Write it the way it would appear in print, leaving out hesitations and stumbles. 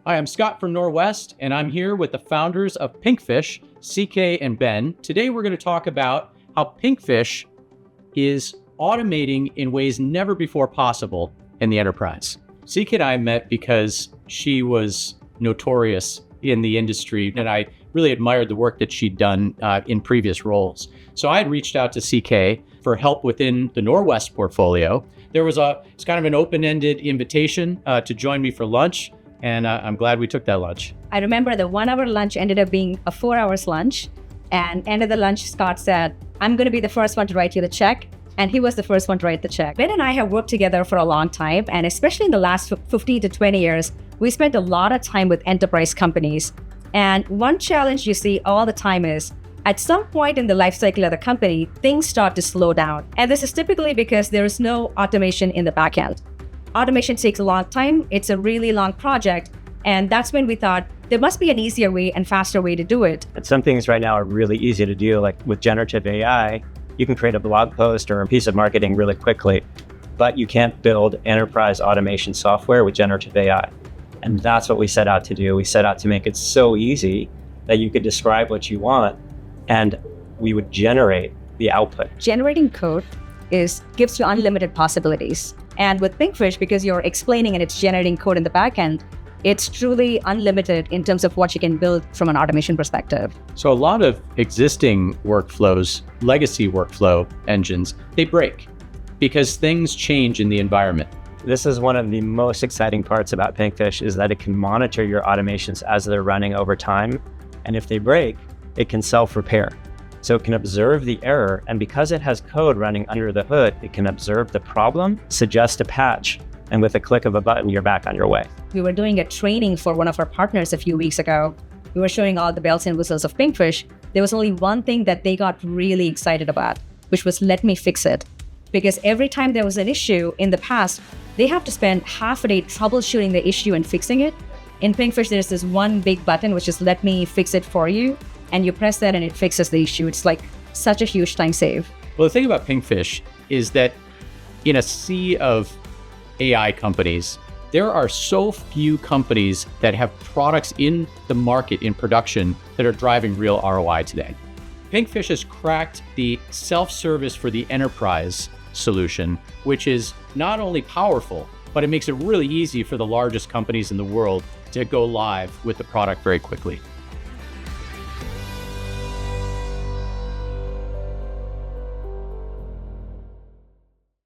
Hi, I'm Scott from Norwest, and I'm here with the founders of Pinkfish, CK and Ben. Today, we're going to talk about how Pinkfish is automating in ways never before possible in the enterprise. CK and I met because she was notorious in the industry, and I really admired the work that she'd done in previous roles. So I had reached out to CK for help within the Norwest portfolio. It's kind of an open-ended invitation to join me for lunch. And I'm glad we took that lunch. I remember the 1 hour lunch ended up being a 4 hours lunch. And end of the lunch, Scott said, I'm going to be the first one to write you the check. And he was the first one to write the check. Ben and I have worked together for a long time. And especially in the last 15 to 20 years, we spent a lot of time with enterprise companies. And one challenge you see all the time is, at some point in the life cycle of the company, things start to slow down. And this is typically because there is no automation in the back end. Automation takes a long time. It's a really long project. And that's when we thought there must be an easier way and faster way to do it. And some things right now are really easy to do, like with generative AI, you can create a blog post or a piece of marketing really quickly, but you can't build enterprise automation software with generative AI. And that's what we set out to do. We set out to make it so easy that you could describe what you want and we would generate the output. Generating code gives you unlimited possibilities. And with Pinkfish, because you're explaining and it's generating code in the back end, it's truly unlimited in terms of what you can build from an automation perspective. So a lot of existing workflows, legacy workflow engines, they break because things change in the environment. This is one of the most exciting parts about Pinkfish is that it can monitor your automations as they're running over time. And if they break, it can self-repair. So it can observe the error, and because it has code running under the hood, it can observe the problem, suggest a patch, and with a click of a button, you're back on your way. We were doing a training for one of our partners a few weeks ago. We were showing all the bells and whistles of Pinkfish. There was only one thing that they got really excited about, which was let me fix it. Because every time there was an issue in the past, they have to spend half a day troubleshooting the issue and fixing it. In Pinkfish, there's this one big button, which is let me fix it for you. And you press that and it fixes the issue. It's like such a huge time save. Well, the thing about Pinkfish is that in a sea of AI companies, there are so few companies that have products in the market in production that are driving real ROI today. Pinkfish has cracked the self-service for the enterprise solution, which is not only powerful, but it makes it really easy for the largest companies in the world to go live with the product very quickly.